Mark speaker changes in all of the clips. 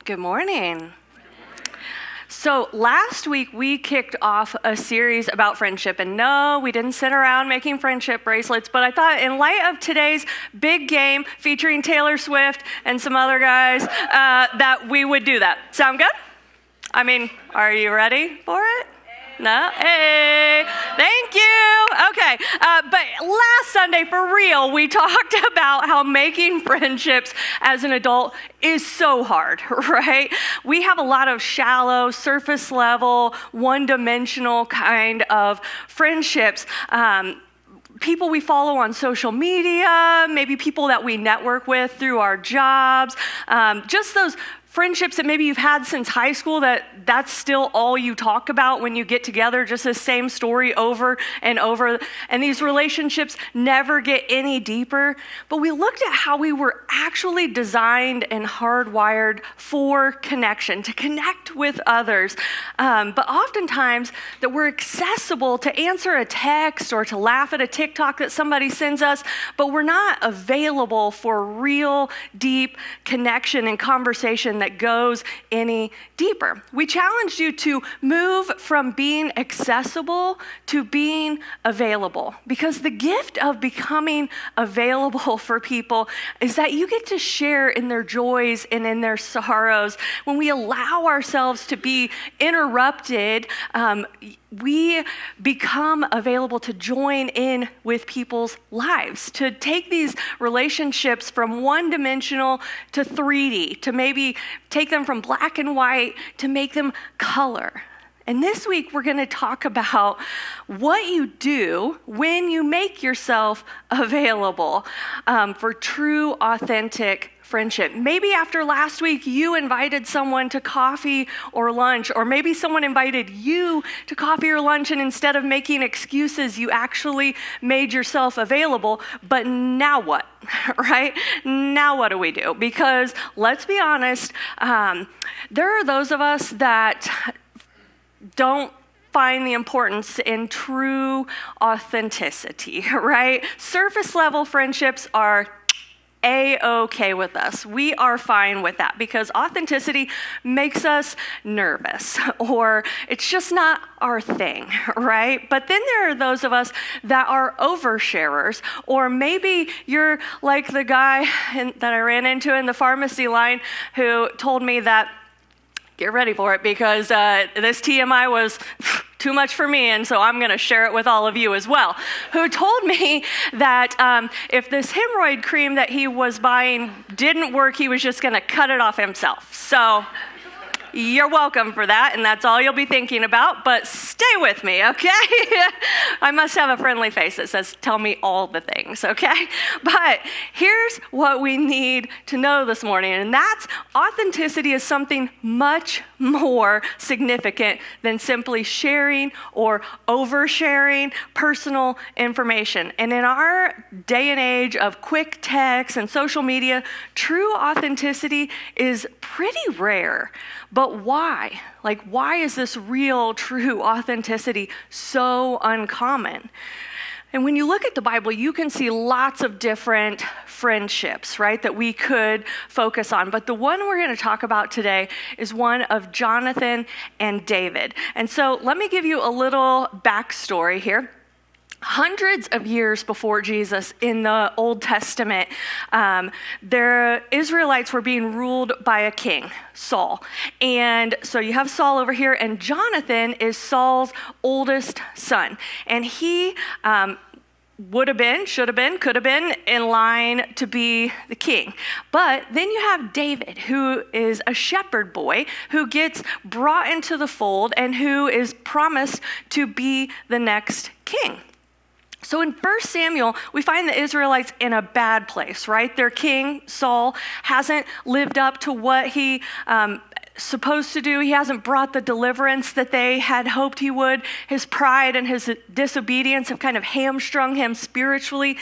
Speaker 1: Good morning. So last week we kicked off a series about friendship, and no, we didn't sit around making friendship bracelets, but I thought in light of today's big game featuring Taylor Swift and some other guys, that we would do that. Sound good? I mean, are you ready for it? No? Hey, thank you. Okay, but last Sunday, for real, we talked about how making friendships as an adult is so hard, right? We have a lot of shallow, surface level, one-dimensional kind of friendships. People we follow on social media, maybe people that we network with through our jobs, just those friendships that maybe you've had since high school that's still all you talk about when you get together, just the same story over and over. And these relationships never get any deeper. But we looked at how we were actually designed and hardwired for connection, to connect with others. But oftentimes that we're accessible to answer a text or to laugh at a TikTok that somebody sends us, but we're not available for real, deep connection and conversation that goes any deeper. We challenged you to move from being accessible to being available, because the gift of becoming available for people is that you get to share in their joys and in their sorrows. When we allow ourselves to be interrupted, we become available to join in with people's lives, to take these relationships from one-dimensional to 3D, to maybe take them from black and white to make them color. And this week, we're going to talk about what you do when you make yourself available for true, authentic friendship. Maybe after last week, you invited someone to coffee or lunch, or maybe someone invited you to coffee or lunch, and instead of making excuses, you actually made yourself available. But now what, right? Now what do we do? Because let's be honest, there are those of us that don't find the importance in true authenticity, right? Surface level friendships are A-okay with us. We are fine with that because authenticity makes us nervous, or it's just not our thing, right? But then there are those of us that are oversharers, or maybe you're like the guy that I ran into in the pharmacy line who told me that, get ready for it, because this TMI was too much for me, and so I'm going to share it with all of you as well, who told me that if this hemorrhoid cream that he was buying didn't work, he was just going to cut it off himself. So you're welcome for that, and that's all you'll be thinking about, but stay with me, okay? I must have a friendly face that says, tell me all the things, okay? But here's what we need to know this morning, and that's authenticity is something much more significant than simply sharing or oversharing personal information. And in our day and age of quick text and social media, true authenticity is pretty rare. But why? Like, why is this real, true authenticity so uncommon? And when you look at the Bible, you can see lots of different friendships, right, that we could focus on. But the one we're going to talk about today is one of Jonathan and David. And so let me give you a little backstory here. Hundreds of years before Jesus in the Old Testament, the Israelites were being ruled by a king, Saul. And so you have Saul over here, and Jonathan is Saul's oldest son. And he would have been, should have been, could have been in line to be the king. But then you have David, who is a shepherd boy who gets brought into the fold and who is promised to be the next king. So in 1 Samuel, we find the Israelites in a bad place, right? Their king, Saul, hasn't lived up to what he supposed to do. He hasn't brought the deliverance that they had hoped he would. His pride and his disobedience have kind of hamstrung him spiritually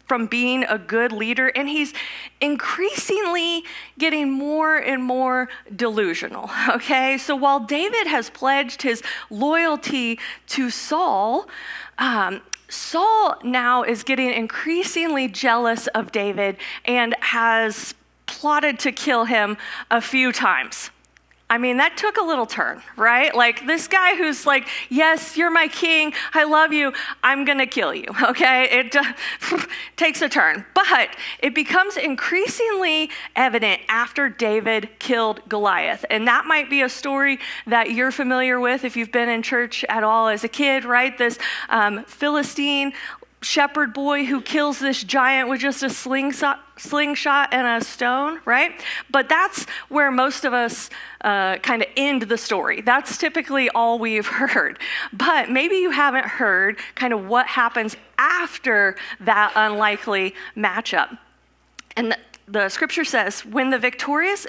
Speaker 1: from being a good leader, and he's increasingly getting more and more delusional, okay? So while David has pledged his loyalty to Saul, Saul now is getting increasingly jealous of David and has plotted to kill him a few times. I mean, that took a little turn, right? Like this guy who's like, yes, you're my king. I love you. I'm going to kill you, okay? It takes a turn. But it becomes increasingly evident after David killed Goliath. And that might be a story that you're familiar with if you've been in church at all as a kid, right? This Philistine shepherd boy who kills this giant with just a slingshot and a stone, right? But that's where most of us kind of end the story. That's typically all we've heard. But maybe you haven't heard kind of what happens after that unlikely matchup. And the scripture says, when the victorious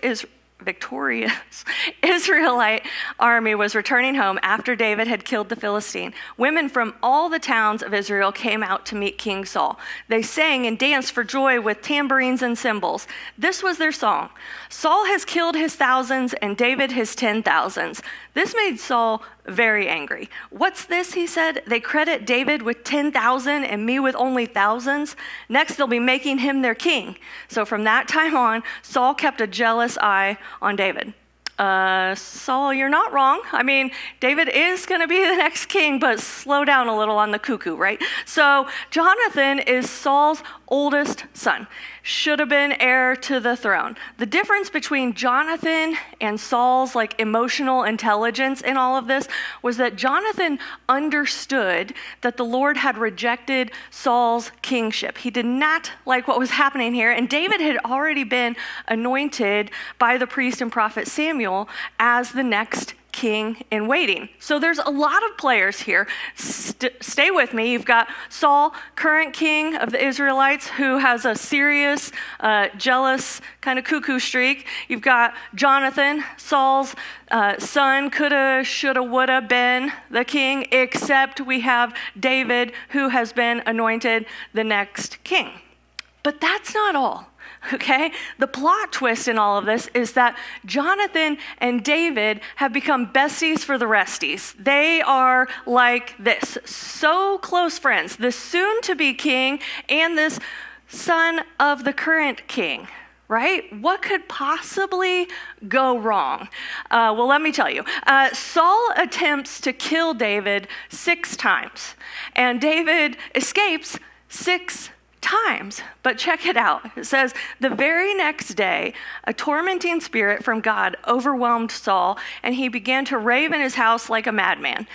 Speaker 1: Israelite army was returning home after David had killed the Philistine, women from all the towns of Israel came out to meet King Saul. They sang and danced for joy with tambourines and cymbals. This was their song: Saul has killed his thousands and David his 10,000s. This made Saul very angry. What's this, he said? They credit David with 10,000 and me with only thousands. Next, they'll be making him their king. So from that time on, Saul kept a jealous eye on David. Saul, you're not wrong. I mean, David is going to be the next king, but slow down a little on the cuckoo, right? So Jonathan is Saul's oldest son, should have been heir to the throne. The difference between Jonathan and Saul's emotional intelligence in all of this was that Jonathan understood that the Lord had rejected Saul's kingship. He did not like what was happening here, and David had already been anointed by the priest and prophet Samuel as the next king in waiting. So there's a lot of players here. Stay with me. You've got Saul, current king of the Israelites, who has a serious, jealous kind of cuckoo streak. You've got Jonathan, Saul's son, coulda, shoulda, woulda been the king, except we have David, who has been anointed the next king. But that's not all. Okay? The plot twist in all of this is that Jonathan and David have become besties for the resties. They are like this, so close friends, the soon-to-be king and this son of the current king, right? What could possibly go wrong? Well, let me tell you. Saul attempts to kill David 6 times, and David escapes 6 times. But check it out. It says, the very next day, a tormenting spirit from God overwhelmed Saul, and he began to rave in his house like a madman.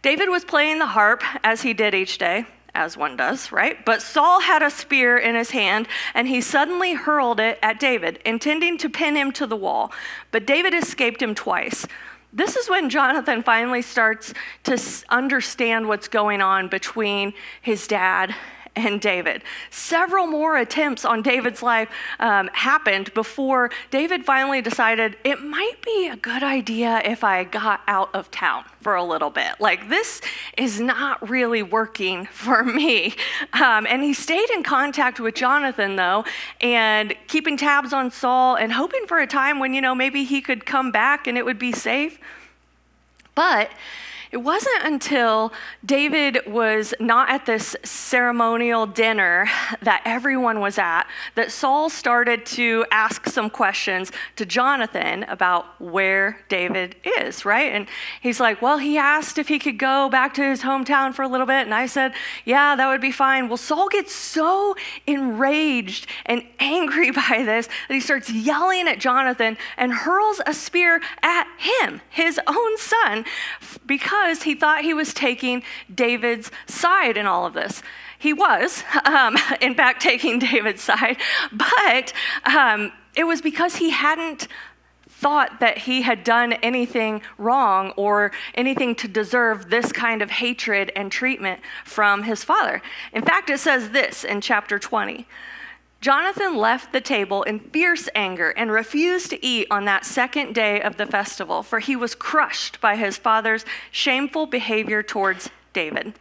Speaker 1: David was playing the harp, as he did each day, as one does, right? But Saul had a spear in his hand, and he suddenly hurled it at David, intending to pin him to the wall. But David escaped him twice. This is when Jonathan finally starts to understand what's going on between his dad and David. Several more attempts on David's life happened before David finally decided it might be a good idea if I got out of town for a little bit. This is not really working for me. And he stayed in contact with Jonathan, though, and keeping tabs on Saul and hoping for a time when, maybe he could come back and it would be safe. But it wasn't until David was not at this ceremonial dinner that everyone was at that Saul started to ask some questions to Jonathan about where David is, right? And he's like, well, he asked if he could go back to his hometown for a little bit. And I said, yeah, that would be fine. Well, Saul gets so enraged and angry by this that he starts yelling at Jonathan and hurls a spear at him, his own son, because he thought he was taking David's side in all of this. He was, in fact, taking David's side, but it was because he hadn't thought that he had done anything wrong or anything to deserve this kind of hatred and treatment from his father. In fact, it says this in chapter 20. Jonathan left the table in fierce anger and refused to eat on that second day of the festival, for he was crushed by his father's shameful behavior towards David.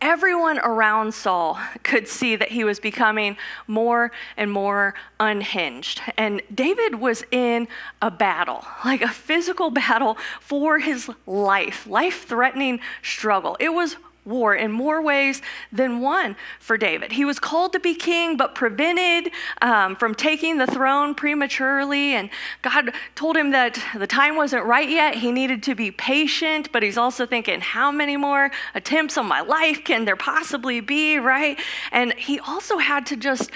Speaker 1: Everyone around Saul could see that he was becoming more and more unhinged. And David was in a battle, a physical battle for his life-threatening struggle. It was war in more ways than one for David. He was called to be king, but prevented from taking the throne prematurely. And God told him that the time wasn't right yet. He needed to be patient, but he's also thinking, how many more attempts on my life can there possibly be, right? And he also had to just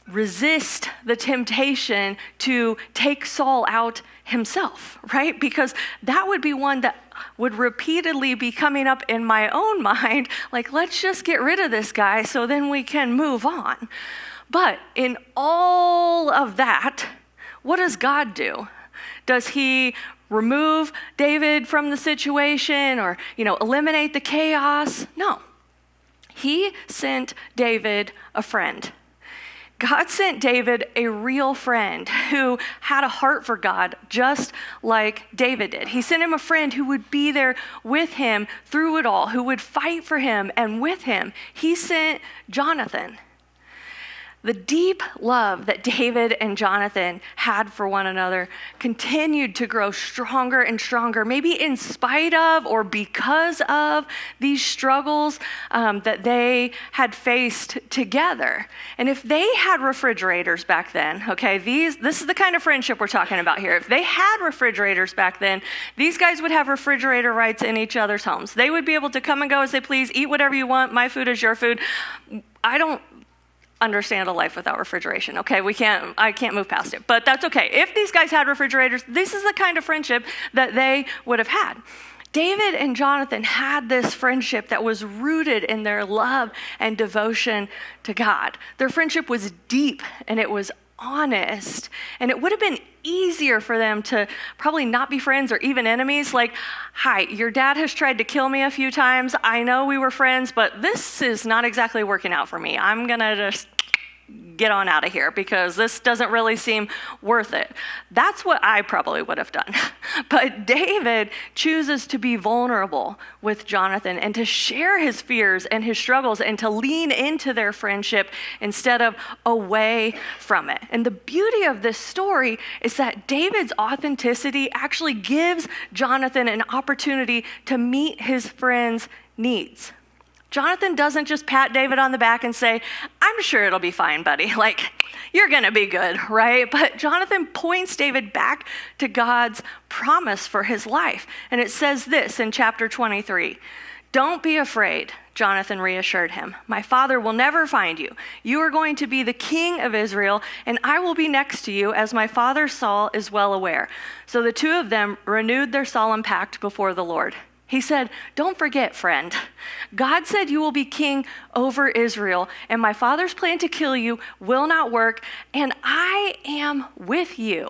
Speaker 1: resist the temptation to take Saul out himself, right? Because that would be one that would repeatedly be coming up in my own mind, like, let's just get rid of this guy so then we can move on. But in all of that, what does God do? Does he remove David from the situation or, eliminate the chaos? No. He sent David a friend. God sent David a real friend who had a heart for God, just like David did. He sent him a friend who would be there with him through it all, who would fight for him and with him. He sent Jonathan. The deep love that David and Jonathan had for one another continued to grow stronger and stronger, maybe in spite of or because of these struggles that they had faced together. And if they had refrigerators back then, okay, this is the kind of friendship we're talking about here. If they had refrigerators back then, these guys would have refrigerator rights in each other's homes. They would be able to come and go as they please, eat whatever you want. My food is your food. I don't understand a life without refrigeration, okay? I can't move past it, but that's okay. If these guys had refrigerators, this is the kind of friendship that they would have had. David and Jonathan had this friendship that was rooted in their love and devotion to God. Their friendship was deep and it was honest, and it would have been easier for them to probably not be friends or even enemies. Like, hi, your dad has tried to kill me a few times. I know we were friends, but this is not exactly working out for me. I'm gonna just get on out of here because this doesn't really seem worth it. That's what I probably would have done. But David chooses to be vulnerable with Jonathan and to share his fears and his struggles and to lean into their friendship instead of away from it. And the beauty of this story is that David's authenticity actually gives Jonathan an opportunity to meet his friend's needs. Jonathan doesn't just pat David on the back and say, I'm sure it'll be fine, buddy. Like, you're going to be good, right? But Jonathan points David back to God's promise for his life. And it says this in chapter 23. Don't be afraid, Jonathan reassured him. My father will never find you. You are going to be the king of Israel, and I will be next to you, as my father Saul is well aware. So the two of them renewed their solemn pact before the Lord. He said, don't forget, friend. God said you will be king over Israel, and my father's plan to kill you will not work, and I am with you.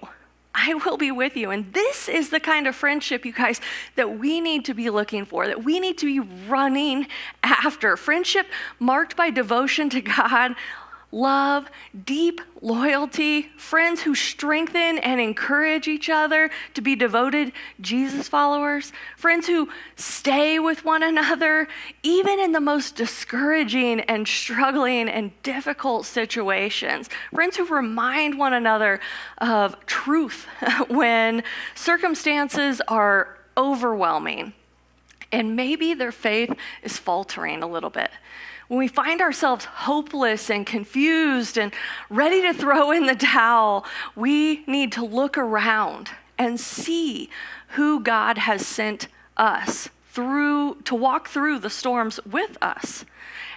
Speaker 1: I will be with you. And this is the kind of friendship, you guys, that we need to be looking for, that we need to be running after. Friendship marked by devotion to God, love, deep loyalty, friends who strengthen and encourage each other to be devoted Jesus followers, friends who stay with one another, even in the most discouraging and struggling and difficult situations, friends who remind one another of truth when circumstances are overwhelming and maybe their faith is faltering a little bit. When we find ourselves hopeless and confused and ready to throw in the towel, we need to look around and see who God has sent us to walk through the storms with us.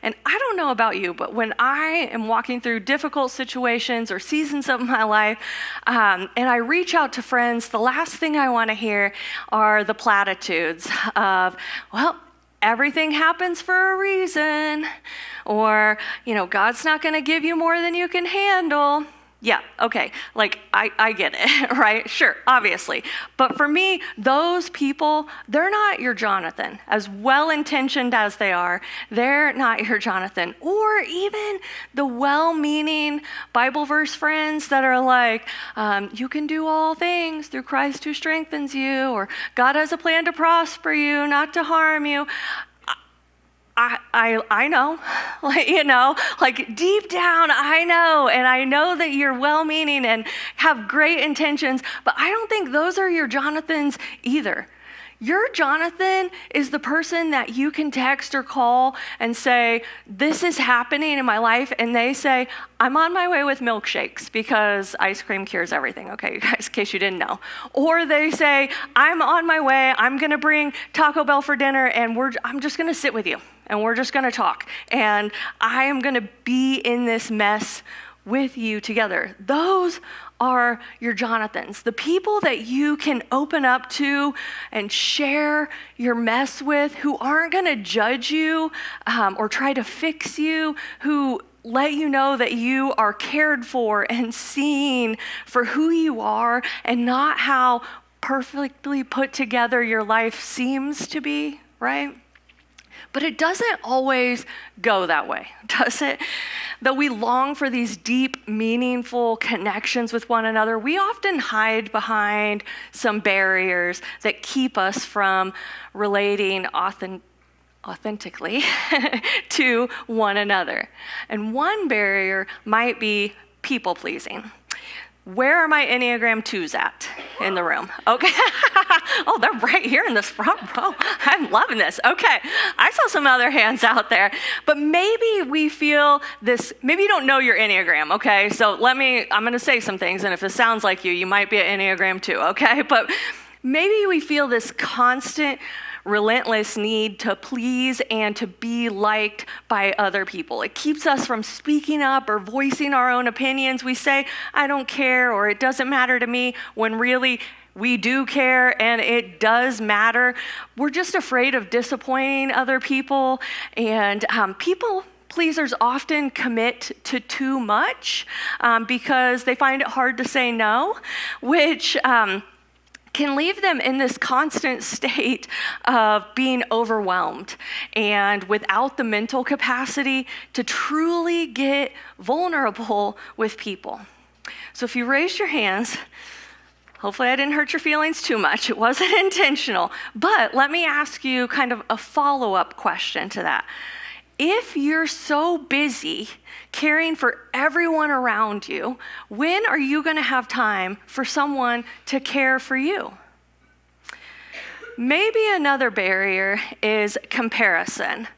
Speaker 1: And I don't know about you, but when I am walking through difficult situations or seasons of my life, and I reach out to friends, the last thing I want to hear are the platitudes of, well, everything happens for a reason, or, God's not going to give you more than you can handle. Yeah, okay, like, I get it, right? Sure, obviously. But for me, those people, they're not your Jonathan. As well-intentioned as they are, they're not your Jonathan. Or even the well-meaning Bible verse friends that are like, you can do all things through Christ who strengthens you, or God has a plan to prosper you, not to harm you. I know, like deep down, I know, and I know that you're well-meaning and have great intentions, but I don't think those are your Jonathans either. Your Jonathan is the person that you can text or call and say, this is happening in my life. And they say, I'm on my way with milkshakes because ice cream cures everything. Okay, you guys, in case you didn't know. Or they say, I'm on my way. I'm going to bring Taco Bell for dinner and I'm just going to sit with you and we're just going to talk. And I am going to be in this mess with you together. Those are your Jonathans, the people that you can open up to and share your mess with, who aren't going to judge you or try to fix you, who let you know that you are cared for and seen for who you are and not how perfectly put together your life seems to be, right? But it doesn't always go that way, does it? Though we long for these deep, meaningful connections with one another, we often hide behind some barriers that keep us from relating authentically to one another. And one barrier might be people-pleasing. Where are my Enneagram 2s at in the room? Okay. Oh, they're right here in this front row. I'm loving this. Okay. I saw some other hands out there. But maybe we feel this, maybe you don't know your Enneagram, okay? So I'm going to say some things, and if it sounds like you might be an Enneagram 2, okay? But maybe we feel this constant, relentless need to please and to be liked by other people. It keeps us from speaking up or voicing our own opinions. We say, I don't care, or it doesn't matter to me, when really we do care and it does matter. We're just afraid of disappointing other people, and people pleasers often commit to too much because they find it hard to say no, which can leave them in this constant state of being overwhelmed and without the mental capacity to truly get vulnerable with people. So if you raised your hands, hopefully I didn't hurt your feelings too much. It wasn't intentional. But let me ask you kind of a follow-up question to that. If you're so busy caring for everyone around you, when are you going to have time for someone to care for you? Maybe another barrier is comparison.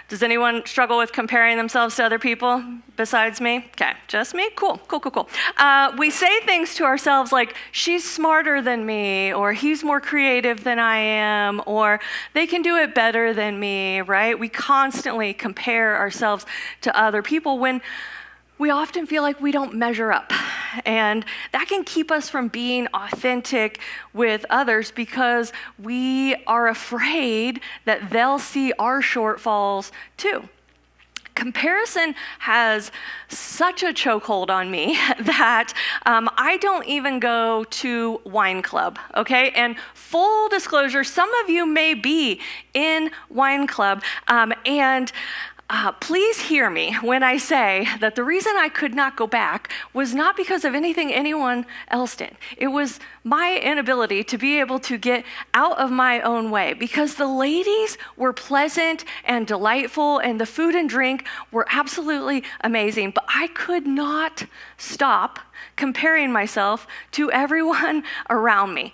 Speaker 1: Does anyone struggle with comparing themselves to other people besides me? Okay, just me? Cool. We say things to ourselves like, she's smarter than me, or he's more creative than I am, or they can do it better than me, right? We constantly compare ourselves to other people when we often feel like we don't measure up. And that can keep us from being authentic with others because we are afraid that they'll see our shortfalls too. Comparison has such a chokehold on me that I don't even go to wine club, okay? And full disclosure, some of you may be in wine club, please hear me when I say that the reason I could not go back was not because of anything anyone else did. It was my inability to be able to get out of my own way because the ladies were pleasant and delightful and the food and drink were absolutely amazing, but I could not stop comparing myself to everyone around me.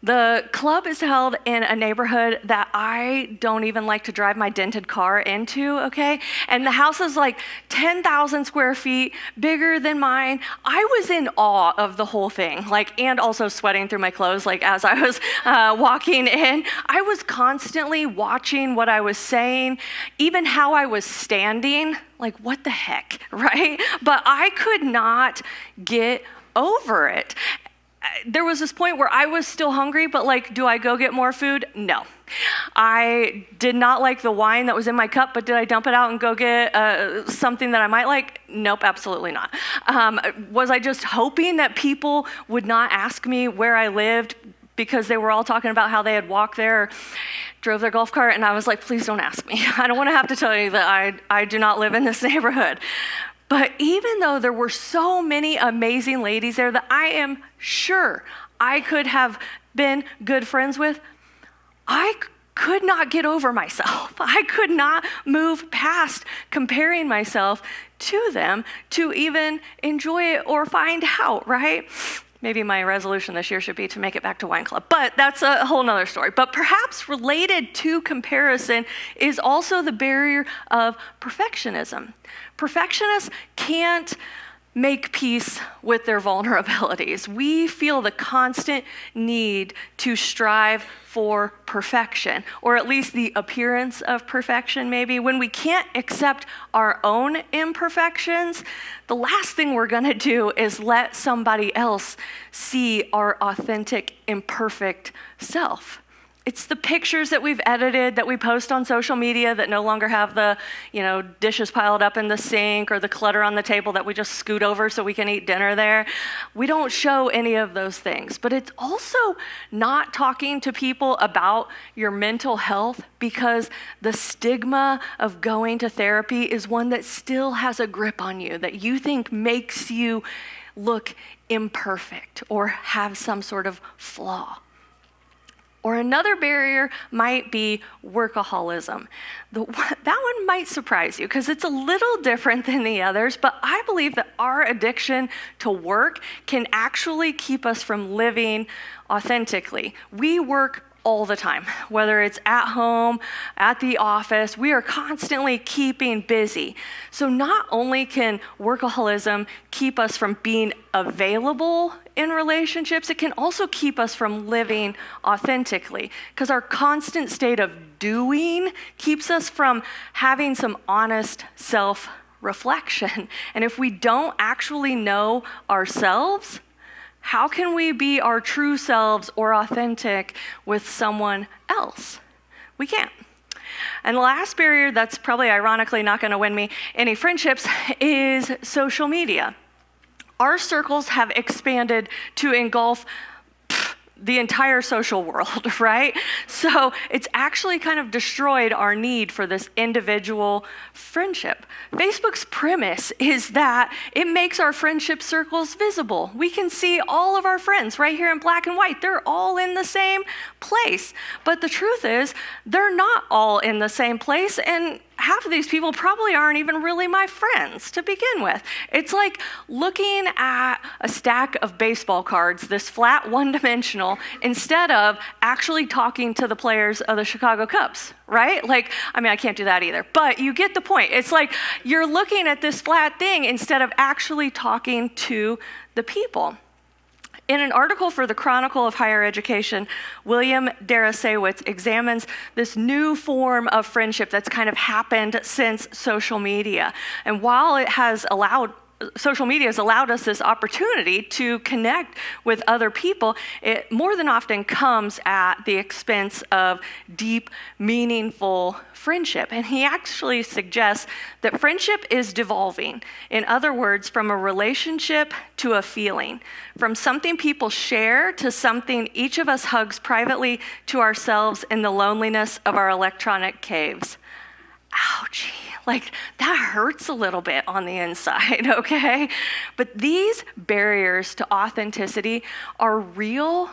Speaker 1: The club is held in a neighborhood that I don't even like to drive my dented car into, okay? And the house is like 10,000 square feet, bigger than mine. I was in awe of the whole thing, and also sweating through my clothes, as I was walking in. I was constantly watching what I was saying, even how I was standing, what the heck, right? But I could not get over it. There was this point where I was still hungry, but do I go get more food? No. I did not like the wine that was in my cup, but did I dump it out and go get something that I might like? Nope, absolutely not. Was I just hoping that people would not ask me where I lived because they were all talking about how they had walked there or drove their golf cart? And I was like, please don't ask me. I don't want to have to tell you that I do not live in this neighborhood. But even though there were so many amazing ladies there that I am sure I could have been good friends with, I could not get over myself. I could not move past comparing myself to them to even enjoy it or find out, right? Maybe my resolution this year should be to make it back to wine club, but that's a whole nother story. But perhaps related to comparison is also the barrier of perfectionism. Perfectionists can't make peace with their vulnerabilities. We feel the constant need to strive for perfection, or at least the appearance of perfection, maybe. When we can't accept our own imperfections, the last thing we're gonna do is let somebody else see our authentic, imperfect self. It's the pictures that we've edited that we post on social media that no longer have the, dishes piled up in the sink or the clutter on the table that we just scoot over so we can eat dinner there. We don't show any of those things. But it's also not talking to people about your mental health, because the stigma of going to therapy is one that still has a grip on you, that you think makes you look imperfect or have some sort of flaw. Or another barrier might be workaholism. That one might surprise you because it's a little different than the others, but I believe that our addiction to work can actually keep us from living authentically. We work all the time, whether it's at home, at the office, we are constantly keeping busy. So not only can workaholism keep us from being available in relationships, it can also keep us from living authentically, because our constant state of doing keeps us from having some honest self-reflection. And if we don't actually know ourselves, how can we be our true selves or authentic with someone else? We can't. And the last barrier that's probably ironically not going to win me any friendships is social media. Our circles have expanded to engulf the entire social world, right? So it's actually kind of destroyed our need for this individual friendship. Facebook's premise is that it makes our friendship circles visible. We can see all of our friends right here in black and white. They're all in the same place. But the truth is, they're not all in the same place, and half of these people probably aren't even really my friends to begin with. It's like looking at a stack of baseball cards, this flat one-dimensional, instead of actually talking to the players of the Chicago Cubs, right? I can't do that either, but you get the point. It's like you're looking at this flat thing instead of actually talking to the people. In an article for the Chronicle of Higher Education, William Darasewicz examines this new form of friendship that's kind of happened since social media. And while social media has allowed us this opportunity to connect with other people, it more than often comes at the expense of deep, meaningful friendship. And he actually suggests that friendship is devolving. In other words, from a relationship to a feeling, from something people share to something each of us hugs privately to ourselves in the loneliness of our electronic caves. Ouchie. That hurts a little bit on the inside, okay? But these barriers to authenticity are real,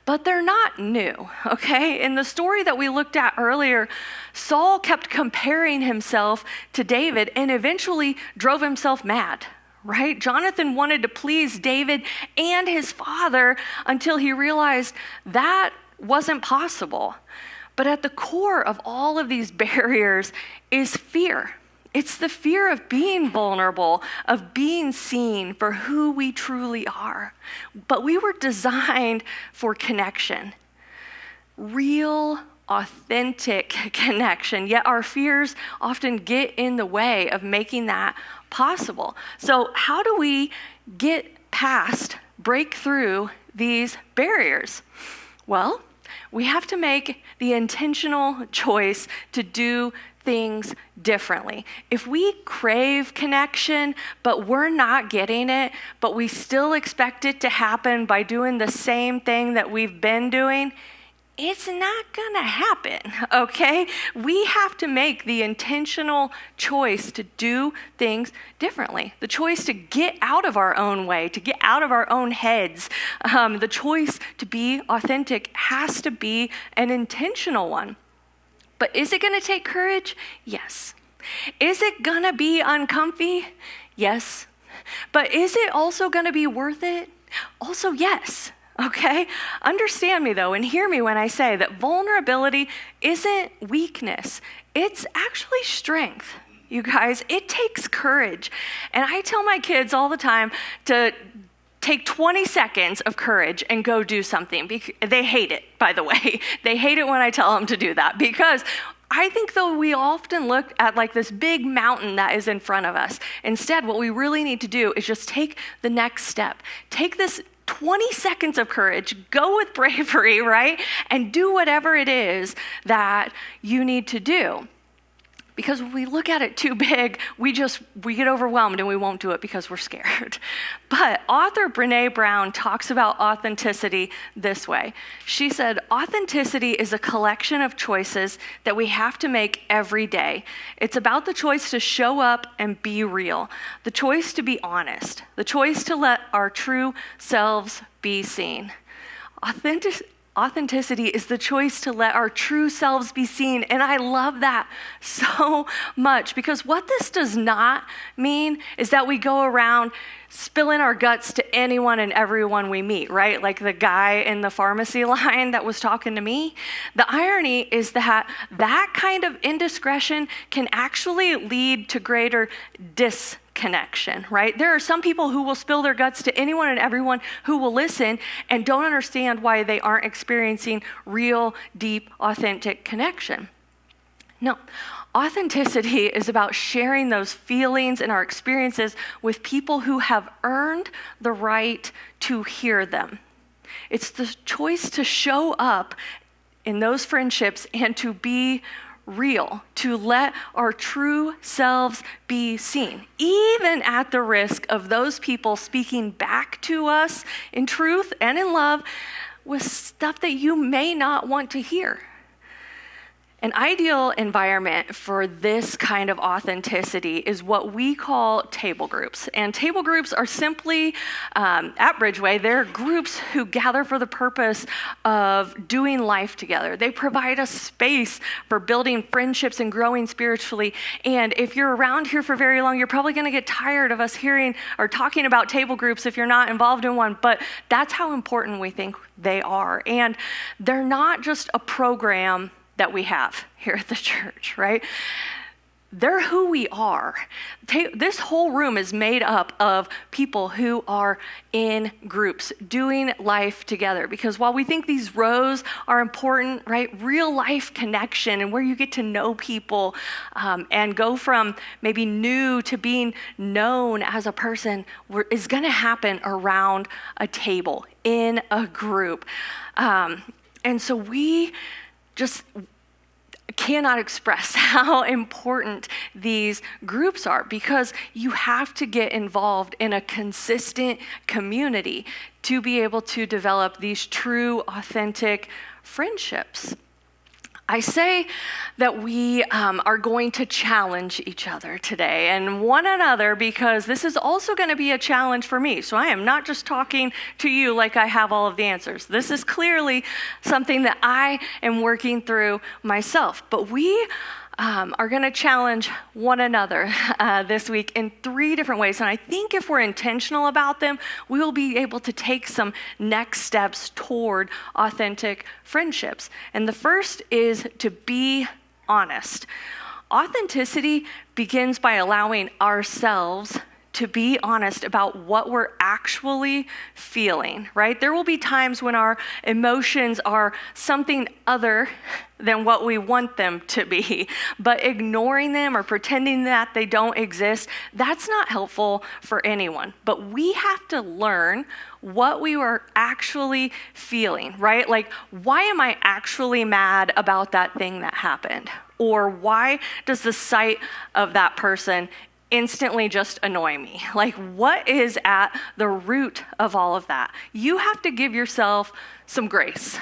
Speaker 1: but they're not new, okay? In the story that we looked at earlier, Saul kept comparing himself to David and eventually drove himself mad, right? Jonathan wanted to please David and his father until he realized that wasn't possible. But at the core of all of these barriers is fear. It's the fear of being vulnerable, of being seen for who we truly are. But we were designed for connection, real, authentic connection, yet our fears often get in the way of making that possible. So how do we break through these barriers? Well, we have to make the intentional choice to do things differently. If we crave connection, but we're not getting it, but we still expect it to happen by doing the same thing that we've been doing, it's not gonna happen, okay? We have to make the intentional choice to do things differently. The choice to get out of our own way, to get out of our own heads. The choice to be authentic has to be an intentional one. But is it gonna take courage? Yes. Is it gonna be uncomfy? Yes. But is it also gonna be worth it? Also, yes, okay? Understand me though, and hear me when I say that vulnerability isn't weakness. It's actually strength. You guys, it takes courage. And I tell my kids all the time to take 20 seconds of courage and go do something. They hate it, by the way. They hate it when I tell them to do that, because I think though we often look at like this big mountain that is in front of us. Instead, what we really need to do is just take the next step. Take this 20 seconds of courage, go with bravery, right? And do whatever it is that you need to do. Because when we look at it too big, we get overwhelmed and we won't do it because we're scared. But author Brené Brown talks about authenticity this way. She said, authenticity is a collection of choices that we have to make every day. It's about the choice to show up and be real, the choice to be honest, the choice to let our true selves be seen. Authenticity is the choice to let our true selves be seen. And I love that so much, because what this does not mean is that we go around spilling our guts to anyone and everyone we meet, right? Like the guy in the pharmacy line that was talking to me. The irony is that that kind of indiscretion can actually lead to greater disconnection, right? There are some people who will spill their guts to anyone and everyone who will listen and don't understand why they aren't experiencing real, deep, authentic connection. No, authenticity is about sharing those feelings and our experiences with people who have earned the right to hear them. It's the choice to show up in those friendships and to be real, to let our true selves be seen, even at the risk of those people speaking back to us in truth and in love with stuff that you may not want to hear. An ideal environment for this kind of authenticity is what we call table groups. And table groups are simply, at Bridgeway, they're groups who gather for the purpose of doing life together. They provide a space for building friendships and growing spiritually. And if you're around here for very long, you're probably going to get tired of us hearing or talking about table groups if you're not involved in one. But that's how important we think they are. And they're not just a program that we have here at the church, right? They're who we are. This whole room is made up of people who are in groups doing life together. Because while we think these rows are important, right, real life connection and where you get to know people and go from maybe new to being known as a person is going to happen around a table in a group. And so we just cannot express how important these groups are, because you have to get involved in a consistent community to be able to develop these true, authentic friendships. I say that we are going to challenge each other today and one another, because this is also going to be a challenge for me. So I am not just talking to you like I have all of the answers. This is clearly something that I am working through myself. But we are going to challenge one another this week in 3 different ways. And I think if we're intentional about them, we will be able to take some next steps toward authentic friendships. And the first is to be honest. Authenticity begins by allowing ourselves to be honest about what we're actually feeling, right? There will be times when our emotions are something other than what we want them to be, but ignoring them or pretending that they don't exist, that's not helpful for anyone. But we have to learn what we were actually feeling, right? Like, why am I actually mad about that thing that happened? Or why does the sight of that person instantly just annoy me? Like, what is at the root of all of that? You have to give yourself some grace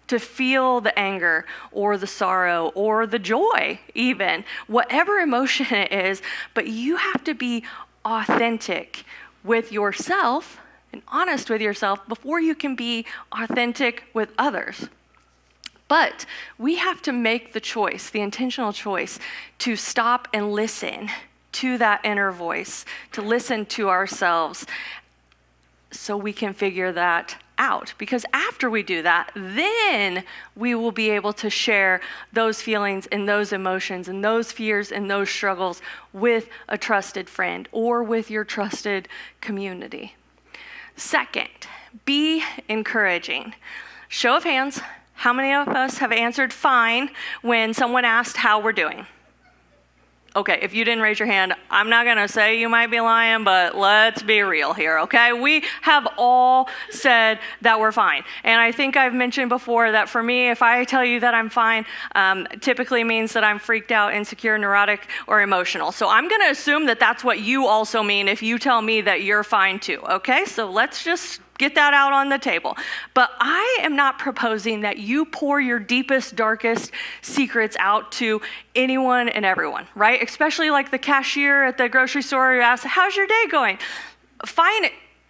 Speaker 1: to feel the anger or the sorrow or the joy, even, whatever emotion it is, but you have to be authentic with yourself and honest with yourself before you can be authentic with others. But we have to make the choice, the intentional choice, to stop and listen to that inner voice, to listen to ourselves, so we can figure that out. Because after we do that, then we will be able to share those feelings and those emotions and those fears and those struggles with a trusted friend or with your trusted community. Second, be encouraging. Show of hands, how many of us have answered fine when someone asked how we're doing? Okay, if you didn't raise your hand, I'm not going to say you might be lying, but let's be real here, okay? We have all said that we're fine. And I think I've mentioned before that for me, if I tell you that I'm fine, typically means that I'm freaked out, insecure, neurotic, or emotional. So I'm going to assume that that's what you also mean if you tell me that you're fine too, okay? So let's just get that out on the table. But I am not proposing that you pour your deepest, darkest secrets out to anyone and everyone, right? Especially like the cashier at the grocery store who asks, how's your day going? Fine.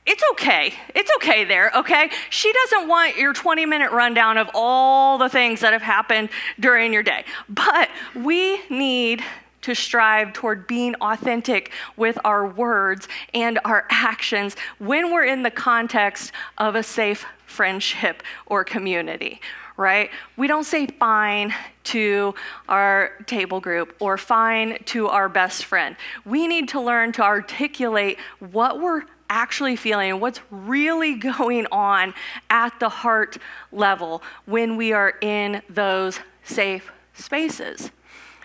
Speaker 1: It's okay. It's okay there, okay? She doesn't want your 20-minute rundown of all the things that have happened during your day. But we need to strive toward being authentic with our words and our actions when we're in the context of a safe friendship or community, right? We don't say fine to our table group or fine to our best friend. We need to learn to articulate what we're actually feeling, what's really going on at the heart level when we are in those safe spaces.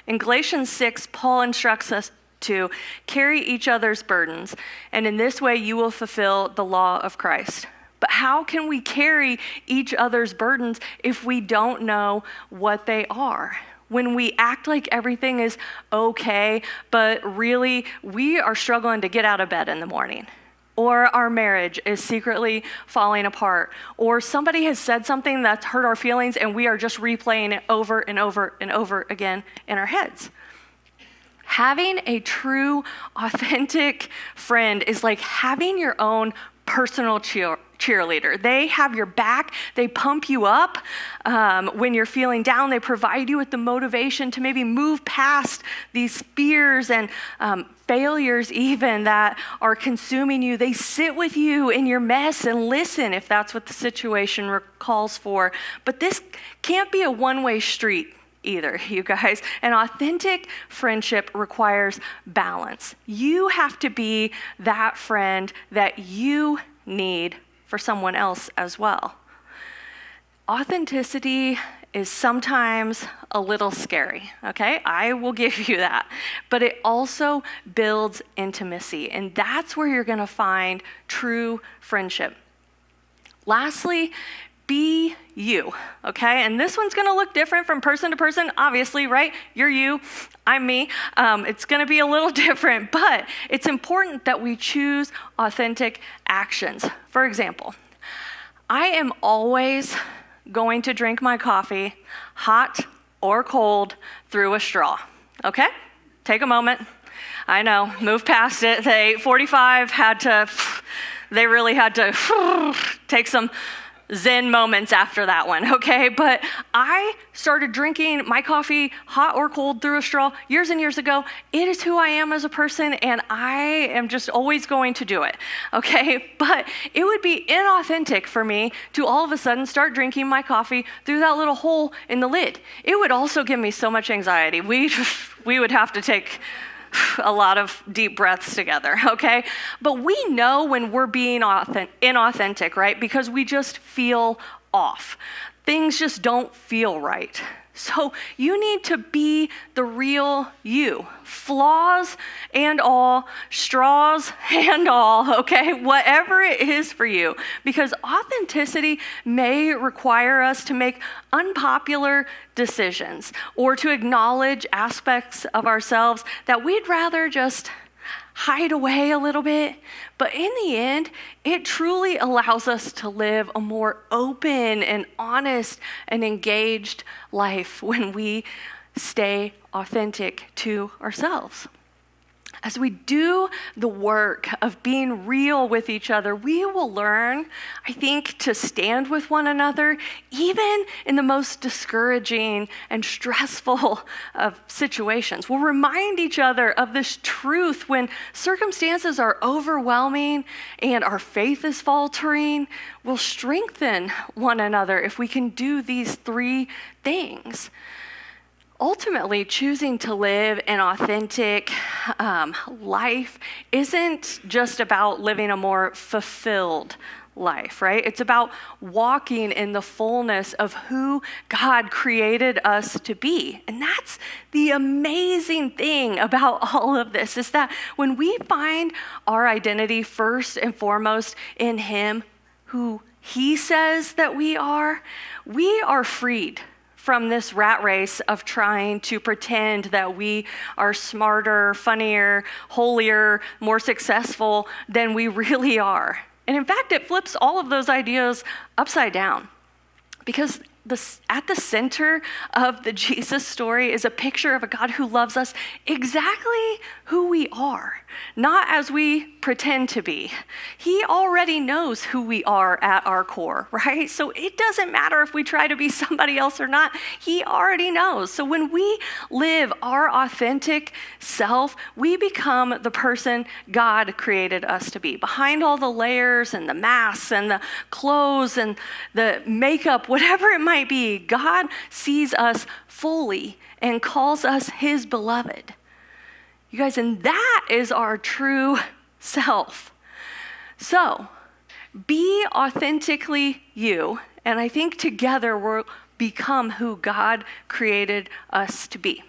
Speaker 1: In Galatians 6, Paul instructs us to carry each other's burdens, and in this way you will fulfill the law of Christ. But how can we carry each other's burdens if we don't know what they are? When we act like everything is okay, but really we are struggling to get out of bed in the morning. Or our marriage is secretly falling apart. Or somebody has said something that's hurt our feelings and we are just replaying it over and over and over again in our heads. Having a true, authentic friend is like having your own personal cheerleader. They have your back. They pump you up when you're feeling down. They provide you with the motivation to maybe move past these fears and failures even that are consuming you. They sit with you in your mess and listen if that's what the situation calls for. But this can't be a one-way street either, you guys. An authentic friendship requires balance. You have to be that friend that you need for someone else as well. Authenticity is sometimes a little scary, okay? I will give you that. But it also builds intimacy, and that's where you're going to find true friendship. Lastly, be you, okay? And this one's going to look different from person to person, obviously, right? You're you, I'm me. It's going to be a little different, but it's important that we choose authentic actions. For example, I am always going to drink my coffee, hot or cold, through a straw, okay? Take a moment. I know, move past it. The 8:45 they really had to take some Zen moments after that one, okay? But I started drinking my coffee, hot or cold, through a straw years and years ago. It is who I am as a person, and I am just always going to do it, okay? But it would be inauthentic for me to all of a sudden start drinking my coffee through that little hole in the lid. It would also give me so much anxiety. We would have to take a lot of deep breaths together, okay? But we know when we're being inauthentic, right? Because we just feel off. Things just don't feel right. So you need to be the real you. Flaws and all, straws and all, okay? Whatever it is for you. Because authenticity may require us to make unpopular decisions or to acknowledge aspects of ourselves that we'd rather just hide away a little bit. But in the end, it truly allows us to live a more open and honest and engaged life when we stay authentic to ourselves. As we do the work of being real with each other, we will learn, I think, to stand with one another, even in the most discouraging and stressful of situations. We'll remind each other of this truth when circumstances are overwhelming and our faith is faltering. We'll strengthen one another if we can do these three things. Ultimately, choosing to live an authentic life isn't just about living a more fulfilled life, right? It's about walking in the fullness of who God created us to be. And that's the amazing thing about all of this, is that when we find our identity first and foremost in Him, who He says that we are freed from this rat race of trying to pretend that we are smarter, funnier, holier, more successful than we really are. And in fact, it flips all of those ideas upside down, because at the center of the Jesus story is a picture of a God who loves us exactly who we are, not as we pretend to be. He already knows who we are at our core, right? So it doesn't matter if we try to be somebody else or not. He already knows. So when we live our authentic self, we become the person God created us to be. Behind all the layers and the masks and the clothes and the makeup, whatever it might be, God sees us fully and calls us His beloved. You guys, and that is our true self. So, be authentically you, and I think together we'll become who God created us to be.